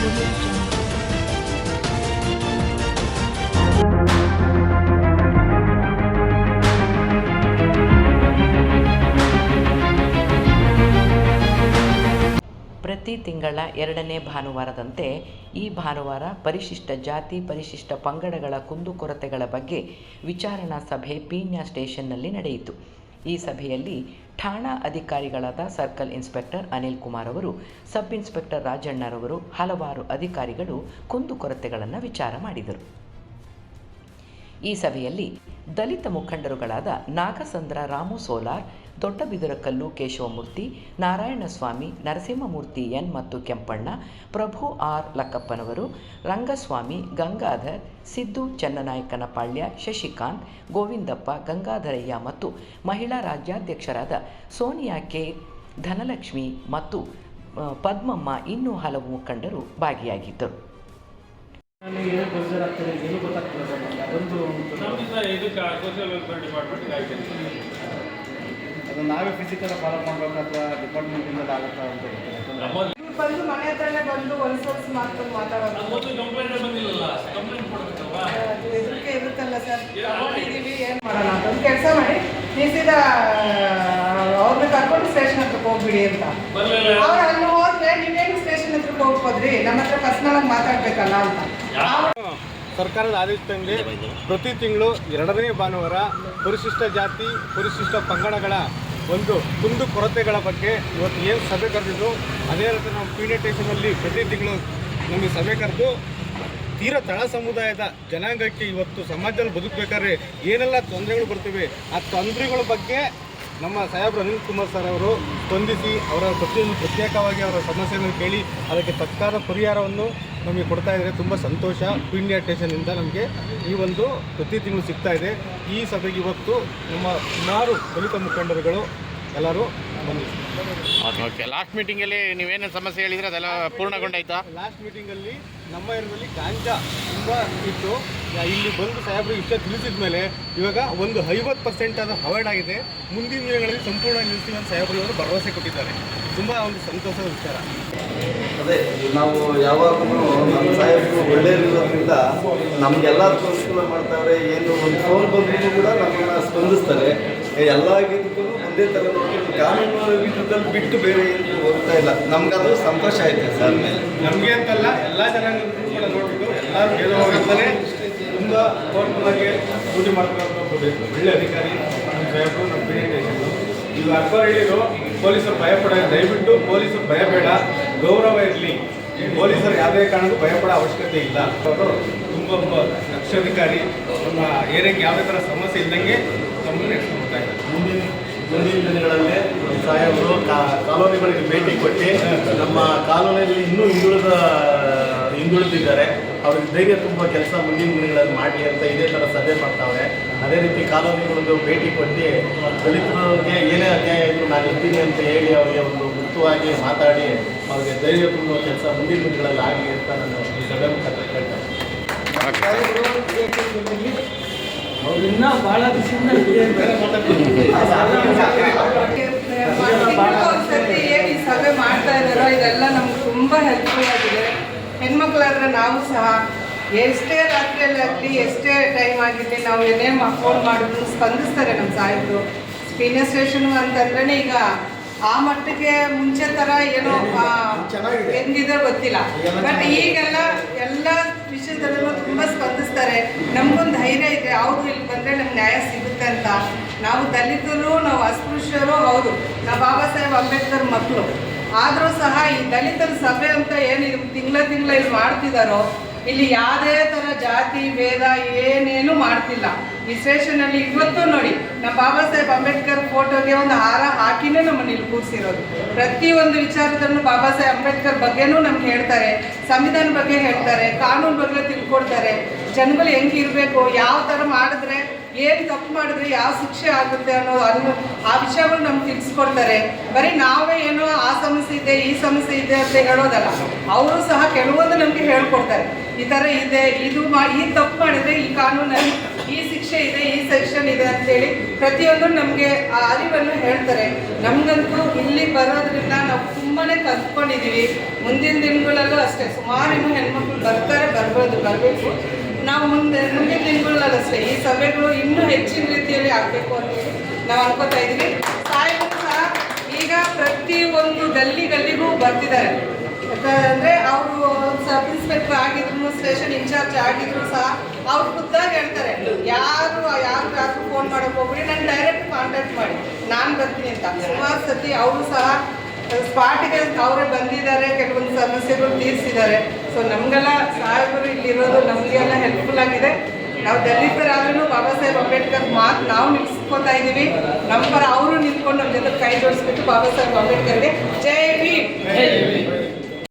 ಪ್ರತಿ ತಿಂಗಳ 2ನೇ ಭಾನುವಾರದಂತೆ ಈ ಭಾನುವಾರ ಪರಿಶಿಷ್ಟ ಜಾತಿ ಪರಿಶಿಷ್ಟ ಪಂಗಡಗಳ ಕುಂದುಕೊರತೆಗಳ ಬಗ್ಗೆ ವಿಚಾರಣಾ ಸಭೆ ಪೀಣ್ಯ ಸ್ಟೇಷನ್ನಲ್ಲಿ ನಡೆಯಿತು. ಈ ಸಭೆಯಲ್ಲಿ ಠಾಣಾ ಅಧಿಕಾರಿಗಳಾದ ಸರ್ಕಲ್ ಇನ್ಸ್ಪೆಕ್ಟರ್ ಅನಿಲ್ ಕುಮಾರ್ ಅವರು, ಸಬ್ ಇನ್ಸ್ಪೆಕ್ಟರ್ ರಾಜಣ್ಣರವರು, ಹಲವಾರು ಅಧಿಕಾರಿಗಳು ಕುಂದುಕೊರತೆಗಳನ್ನು ವಿಚಾರ ಮಾಡಿದರು. ಈ ಸಭೆಯಲ್ಲಿ ದಲಿತ ಮುಖಂಡರುಗಳಾದ ನಾಗಸಂದ್ರ ರಾಮು ಸೋಲಾರ್, ದೊಡ್ಡಬಿದರಕಲ್ಲು ಕೇಶವಮೂರ್ತಿ, ನಾರಾಯಣಸ್ವಾಮಿ, ನರಸಿಂಹಮೂರ್ತಿ ಎನ್ ಮತ್ತು ಕೆಂಪಣ್ಣ, ಪ್ರಭು ಆರ್ ಲಕ್ಕಪ್ಪನವರು, ರಂಗಸ್ವಾಮಿ, ಗಂಗಾಧರ್, ಸಿದ್ದು ಚೆನ್ನನಾಯಕನಪಾಳ್ಯ, ಶಶಿಕಾಂತ್, ಗೋವಿಂದಪ್ಪ, ಗಂಗಾಧರಯ್ಯ ಮತ್ತು ಮಹಿಳಾ ರಾಜ್ಯಾಧ್ಯಕ್ಷರಾದ ಸೋನಿಯಾ ಕೆ, ಧನಲಕ್ಷ್ಮಿ ಮತ್ತು ಪದ್ಮಮ್ಮ ಇನ್ನೂ ಹಲವು ಮುಖಂಡರು ಭಾಗಿಯಾಗಿದ್ದರು. ಅದು ನಾವೇ ಫಿಸಿಕಲ್ ಫಾಲೋ ಮಾಡಬೇಕು ಅಥವಾ ಡಿಪಾರ್ಟ್ಮೆಂಟಿಂದ ಆಗುತ್ತಾ ಅಂತ ಬಂದು ಮನೆ ಹತ್ರನೇ ಬಂದು ಒಂದ್ಸಲ ಮಾತಾಡೋದು ಇರುತ್ತಲ್ಲ ಸರ್, ತಗೊಂಡಿದ್ದೀವಿ ಏನು ಮಾಡೋಣ ಅಂತ ಒಂದು ಕೆಲಸ ಮಾಡಿ, ನೀವು ಸೀದಾ ಅವ್ರನ್ನ ಕರ್ಕೊಂಡು ಸ್ಟೇಷನ್ ಹತ್ರಕ್ಕೆ ಹೋಗ್ಬಿಡಿ ಅಂತ. ಅವ್ರು ಅಲ್ಲಿ ಹೋದ್ರೆ ನೀವೇನು ಸ್ಟೇಷನ್ ಹತ್ರಕ್ಕೆ ಹೋಗ್ಬೋದ್ರಿ, ನಮ್ಮ ಹತ್ರ ಪರ್ಸನಲ್ ಆಗಿ ಮಾತಾಡ್ಬೇಕಲ್ಲ ಅಂತ. ಸರ್ಕಾರದ ಆದೇಶದಂತೆ ಪ್ರತಿ ತಿಂಗಳು 2ನೇ ಭಾನುವಾರ ಪರಿಶಿಷ್ಟ ಜಾತಿ ಪರಿಶಿಷ್ಟ ಪಂಗಡಗಳ ಒಂದು ಕುಂದು ಕೊರತೆಗಳ ಬಗ್ಗೆ ಇವತ್ತು ಏನು ಸಭೆ ಕರೆದಿದ್ದು, ಅದೇ ರೀತಿ ನಾವು ಪೀಣ್ಯ ಸ್ಟೇಷನಲ್ಲಿ ಪ್ರತಿ ತಿಂಗಳು ನಮಗೆ ಸಭೆ ಕರೆದು ತೀರಾ ತಳ ಸಮುದಾಯದ ಜನಾಂಗಕ್ಕೆ ಇವತ್ತು ಸಮಾಜದಲ್ಲಿ ಬದುಕಬೇಕಾದ್ರೆ ಏನೆಲ್ಲ ತೊಂದರೆಗಳು ಬರ್ತಿವೆ, ಆ ತೊಂದರೆಗಳ ಬಗ್ಗೆ ನಮ್ಮ ಸಾಹೇಬ್ರು ಅನಿಲ್ ಕುಮಾರ್ ಸರ್ ಅವರು ಸ್ಪಂದಿಸಿ ಅವರ ಪ್ರತಿಯೊಂದು ಪ್ರತ್ಯೇಕವಾಗಿ ಅವರ ಸಮಸ್ಯೆಯನ್ನು ಕೇಳಿ ಅದಕ್ಕೆ ತತ್ಕಾಲ ಪರಿಹಾರವನ್ನು ನಮಗೆ ಕೊಡ್ತಾ ಇದ್ದಾರೆ. ತುಂಬ ಸಂತೋಷ. ಪೀಣ್ಯ ಸ್ಟೇಷನಿಂದ ನಮಗೆ ಈ ಒಂದು ಪ್ರತಿ ತಿಂಗಳು ಸಿಗ್ತಾ ಇದೆ. ಈ ಸಭೆಗೆ ಇವತ್ತು ನಮ್ಮ ಸುಮಾರು ದಲಿತ ಮುಖಂಡರುಗಳು ಎಲ್ಲರೂ ಬಂದಿದ್ದಾರೆ. ಓಕೆ, ಲಾಸ್ಟ್ ಮೀಟಿಂಗಲ್ಲಿ ನೀವೇನೇನು ಸಮಸ್ಯೆ ಹೇಳಿದರೆ ಅದೆಲ್ಲ ಪೂರ್ಣಗೊಂಡಾಯ್ತಾ? ಲಾಸ್ಟ್ ಮೀಟಿಂಗಲ್ಲಿ ನಮ್ಮ ಏರಿಯಾದಲ್ಲಿ ಗಾಂಜಾ ತುಂಬ ಇತ್ತು. ಇಲ್ಲಿ ಬಂದು ಸಾಹೇಬರು ಇಷ್ಟ ತಿಳಿಸಿದ ಮೇಲೆ ಇವಾಗ ಒಂದು 50% ಅದು ಅವಾಯ್ಡ್ ಆಗಿದೆ. ಮುಂದಿನ ದಿನಗಳಲ್ಲಿ ಸಂಪೂರ್ಣ ನಿಲ್ಲಿಸ್ತೀವಿ ಅಂತ ಸಾಹೇಬರು ಭರವಸೆ ಕೊಟ್ಟಿದ್ದಾರೆ. ತುಂಬ ಒಂದು ಸಂತೋಷದ ವಿಚಾರ. ಅದೇ ನಾವು ಯಾವಾಗಲೂ ನಮ್ಮ ಸಾಹೇಬರು ಒಳ್ಳೆಯದಿರೋದ್ರಿಂದ ನಮಗೆಲ್ಲ ಅನುಕೂಲ ಮಾಡ್ತಾರೆ. ಏನು ಒಂದು ಫೋನ್ ಬಂದರೂ ಕೂಡ ನಮ್ಮನ್ನು ಸ್ಪಂದಿಸ್ತಾರೆ. ಎಲ್ಲ ಆಗಿದ್ದಕ್ಕೂ ಒಂದೇ ಥರ ನೋಡ್ಕೊಂಡು ಕಾನೂನು ವಿಧದಲ್ಲಿ ಬಿಟ್ಟು ಬೇರೆ ಏನು ಹೋಗ್ತಾ ಇಲ್ಲ. ನಮಗದು ಸಂತೋಷ ಆಯಿತು ಸರ್. ನಮಗೆ ಅಂತಲ್ಲ, ಎಲ್ಲ ಜನಾಂಗದಲ್ಲೂ ಕೂಡ ನೋಡಿದ್ದು ಎಲ್ಲರೂ ಗೆಲ್ಲುವಾಗಂತಾನೆ ತುಂಬ ಪೂರ್ಣವಾಗಿ ಡ್ಯೂಟಿ ಮಾಡ್ಕೊಂಡು ಒಳ್ಳೆ ಅಧಿಕಾರಿ ನಮ್ಮ ಸಾಹೇಬರು, ನಮ್ಮ ಪೀಣ್ಯ ಸ್ಟೇಷನ್ನು. ಈಗ ಅಕ್ಬರ್ ಹೇಳಿದ್ರು ಪೊಲೀಸರು ಭಯಪಡ, ದಯವಿಟ್ಟು ಪೊಲೀಸರು ಭಯಬೇಡ, ಗೌರವ ಇರಲಿ. ಪೊಲೀಸರು ಯಾವುದೇ ಕಾರಣಕ್ಕೂ ಭಯಪಡೋ ಅವಶ್ಯಕತೆ ಇಲ್ಲ. ಅವರು ತುಂಬ ದಕ್ಷ ಅಧಿಕಾರಿ. ನಮ್ಮ ಏರಿಯಾಗೆ ಯಾವುದೇ ಥರ ಸಮಸ್ಯೆ ಇದ್ದಂಗೆ ನಮ್ಮನ್ನು ನಡೆಸ್ಕೊಳ್ತಾ ಇದ್ದಾರೆ. ಮುಂದಿನ ದಿನಗಳಲ್ಲಿ ಸಾಹೇಬರು ಕಾಲೋನಿಗಳಿಗೆ ಭೇಟಿ ಕೊಟ್ಟು ನಮ್ಮ ಕಾಲೋನಿಯಲ್ಲಿ ಇನ್ನೂ ಹಿಂದುಳಿದಿದ್ದಾರೆ, ಅವ್ರಿಗೆ ಧೈರ್ಯ ತುಂಬ ಕೆಲಸ ಮುಂದಿನ ದಿನಗಳಲ್ಲಿ ಮಾಡಲಿ ಅಂತ ಇದೇ ಥರ ಸಭೆ ಮಾಡ್ತಾವ್ರೆ. ಅದೇ ರೀತಿ ಕಾಲೋನಿಗಳಿಗೂ ಭೇಟಿ ಕೊಟ್ಟು ದಲಿತರಿಗೆ ಏನೇ ಅನ್ಯಾಯ ಇದ್ದರೂ ನಾನು ಇದ್ದೀನಿ ಅಂತ ಹೇಳಿ ಅವರಿಗೆ ಒಂದು ಮುಕ್ತವಾಗಿ ಮಾತಾಡಿ ಅವ್ರಿಗೆ ಧೈರ್ಯ ತುಂಬುವ ಕೆಲಸ ಮುಂದಿನ ದಿನಗಳಲ್ಲಿ ಆಗಲಿ ಅಂತ ನಾನು ಈ ಸಭೆ ಮುಖಾಂತರ ಕೇಳ್ತೇನೆ. ಅವ್ರನ್ನ ಭಾಳ ಒಂದ್ಸತಿ ಏನು ಈ ಸಭೆ ಮಾಡ್ತಾ ಇದ್ದಾರೋ ಇದೆಲ್ಲ ನಮ್ಗೆ ತುಂಬ ಹೆಲ್ಪ್ಫುಲ್ ಆಗಿದೆ. ಹೆಣ್ಮಕ್ಳಾದ್ರೆ ನಾವು ಸಹ ಎಷ್ಟೇ ರಾತ್ರಿಯಲ್ಲಿ ಆಗಲಿ ಎಷ್ಟೇ ಟೈಮ್ ಆಗಿರಲಿ ನಾವು ಏನೇ ಫೋನ್ ಮಾಡಿದ್ರು ಸ್ಪಂದಿಸ್ತಾರೆ ನಮ್ಮ ಸಾಹೇಬರು. ಪೀಣ್ಯ ಸ್ಟೇಷನು ಅಂತಂದ್ರೆ ಈಗ ಆ ಮಟ್ಟಿಗೆ ಮುಂಚೆ ಥರ ಏನೋ ಹೆಂಗಿದೆ ಗೊತ್ತಿಲ್ಲ, ಬಟ್ ಈಗೆಲ್ಲ ಎಲ್ಲ ವಿಷಯದಲ್ಲೂ ತುಂಬ ಸ್ಪಂದಿಸ್ತಾರೆ. ನಮಗೊಂದು ಧೈರ್ಯ ಇದೆ, ಹೌದು ಇಲ್ಲಿ ಬಂದರೆ ನಮ್ಗೆ ನ್ಯಾಯ ಸಿಗುತ್ತೆ ಅಂತ. ನಾವು ದಲಿತರು, ನಾವು ಅಸ್ಪೃಶ್ಯರು, ಹೌದು ನಾವು ಬಾಬಾ ಸಾಹೇಬ್ ಅಂಬೇಡ್ಕರ್ ಮಕ್ಕಳು, ಆದರೂ ಸಹ ಈ ದಲಿತರ ಸಭೆ ಅಂತ ಏನು ತಿಂಗಳ ಇಲ್ಲಿ ಮಾಡ್ತಿದ್ದಾರೋ ಇಲ್ಲಿ ಯಾವುದೇ ಥರ ಜಾತಿ ಭೇದ ಏನೇನು ಮಾಡ್ತಿಲ್ಲ. ಈ ಸ್ಟೇಷನಲ್ಲಿ ಇವತ್ತು ನೋಡಿ ನಮ್ಮ ಬಾಬಾ ಸಾಹೇಬ್ ಅಂಬೇಡ್ಕರ್ ಫೋಟೋಗೆ ಒಂದು ಹಾರ ಹಾಕಿನೇ ನಮ್ಮನ್ನು ಇಲ್ಲಿ ಕೂರಿಸಿರೋದು. ಪ್ರತಿಯೊಂದು ವಿಚಾರದಲ್ಲೂ ಬಾಬಾ ಸಾಹೇಬ್ ಅಂಬೇಡ್ಕರ್ ಬಗ್ಗೆನೂ ನಮ್ಗೆ ಹೇಳ್ತಾರೆ, ಸಂವಿಧಾನ ಬಗ್ಗೆ ಹೇಳ್ತಾರೆ, ಕಾನೂನು ಬಗ್ಗೆ ತಿಳ್ಕೊಡ್ತಾರೆ, ಜನಗಳು ಹೆಂಗಿರಬೇಕು, ಯಾವ ಥರ ಮಾಡಿದ್ರೆ ಏನು ತಪ್ಪು ಮಾಡಿದ್ರೆ ಯಾವ ಶಿಕ್ಷೆ ಆಗುತ್ತೆ ಅನ್ನೋ ಆ ವಿಷಯಗಳು ನಮ್ಗೆ ತಿಳಿಸ್ಕೊಡ್ತಾರೆ. ಬರೀ ನಾವೇ ಏನೋ ಆ ಸಮಸ್ಯೆ ಇದೆ ಈ ಸಮಸ್ಯೆ ಇದೆ ಅಂತ ಹೇಳೋದಲ್ಲ, ಅವರು ಸಹ ಕೆಲವೊಂದು ನಮಗೆ ಹೇಳ್ಕೊಡ್ತಾರೆ. ಈ ಥರ ಇದೆ, ಈ ತಪ್ಪು ಮಾಡಿದರೆ ಈ ಕಾನೂನಲ್ಲಿ ಈ ಶಿಕ್ಷೆ ಇದೆ, ಈ ಸೆಕ್ಷನ್ ಇದೆ ಅಂತೇಳಿ ಪ್ರತಿಯೊಂದು ನಮಗೆ ಆ ಅರಿವನ್ನು ಹೇಳ್ತಾರೆ. ನಮಗಂತೂ ಇಲ್ಲಿ ಬರೋದ್ರಿಂದ ನಾವು ತುಂಬಾ ಕಲ್ತ್ಕೊಂಡಿದ್ದೀವಿ. ಮುಂದಿನ ದಿನಗಳಲ್ಲೂ ಅಷ್ಟೇ ಸುಮಾರು ಇನ್ನೂ ಹೆಣ್ಮಕ್ಳು ಬರಬೇಕು. ನಾವು ಮುಂದಿನ ದಿನಗಳಲ್ಲೂ ಅಷ್ಟೇ ಈ ಸಭೆಗಳು ಇನ್ನೂ ಹೆಚ್ಚಿನ ರೀತಿಯಲ್ಲಿ ಆಗಬೇಕು ಅಂತ ನಾವು ಅನ್ಕೋತಾ ಇದ್ದೀವಿ. ಸಾಹೇಬರು ಸಹ ಈಗ ಪ್ರತಿಯೊಂದು ಗಲ್ಲಿಗೂ ಬರ್ತಿದ್ದಾರೆ. ಯಾಕಂದರೆ ಅವರು ಸಬ್ ಇನ್ಸ್ಪೆಕ್ಟರ್ ಆಗಿದ್ರು, ಸ್ಟೇಷನ್ ಇನ್ಚಾರ್ಜ್ ಆಗಿದ್ರು ಸಹ ಅವ್ರು ಖುದ್ದಾಗಿ ಹೇಳ್ತಾರೆ, ಯಾರು ಫೋನ್ ಮಾಡೋಕೆ ಹೋಗ್ಬಿಡಿ, ನಾನು ಡೈರೆಕ್ಟ್ ಕಾಂಟ್ಯಾಕ್ಟ್ ಮಾಡಿ ನಾನು ಬರ್ತೀನಿ ಅಂತ. ಸುಮಾರು ಸತಿ ಅವರು ಸಹ ಸ್ಪಾಟಿಗೆ ಅವರೇ ಬಂದಿದ್ದಾರೆ, ಕೆಲವೊಂದು ಸಮಸ್ಯೆಗಳು ತೀರಿಸಿದ್ದಾರೆ. ಸೊ ನಮಗೆಲ್ಲ ಸಾಹೇಬರು ಇಲ್ಲಿರೋದು ನಮಗೆಲ್ಲ ಹೆಲ್ಪ್ಫುಲ್ ಆಗಿದೆ. ನಾವು ದಲಿತರಾದ್ರೂ ಬಾಬಾ ಸಾಹೇಬ್ ಅಂಬೇಡ್ಕರ್ ಮಾತು ನಾವು ನಿಲ್ಸ್ಕೊತಾ ಇದ್ದೀವಿ. ನಮ್ಮ ಪರ ಅವರು ನಿಂತ್ಕೊಂಡು ನಮ್ಮ ಜೊತೆ ಕೈ ಜೋಡಿಸ್ಬಿಟ್ಟು ಬಾಬಾ ಸಾಹೇಬ್ ಅಂಬೇಡ್ಕರ್ಗೆ ಜೈ ಭೀಮ್.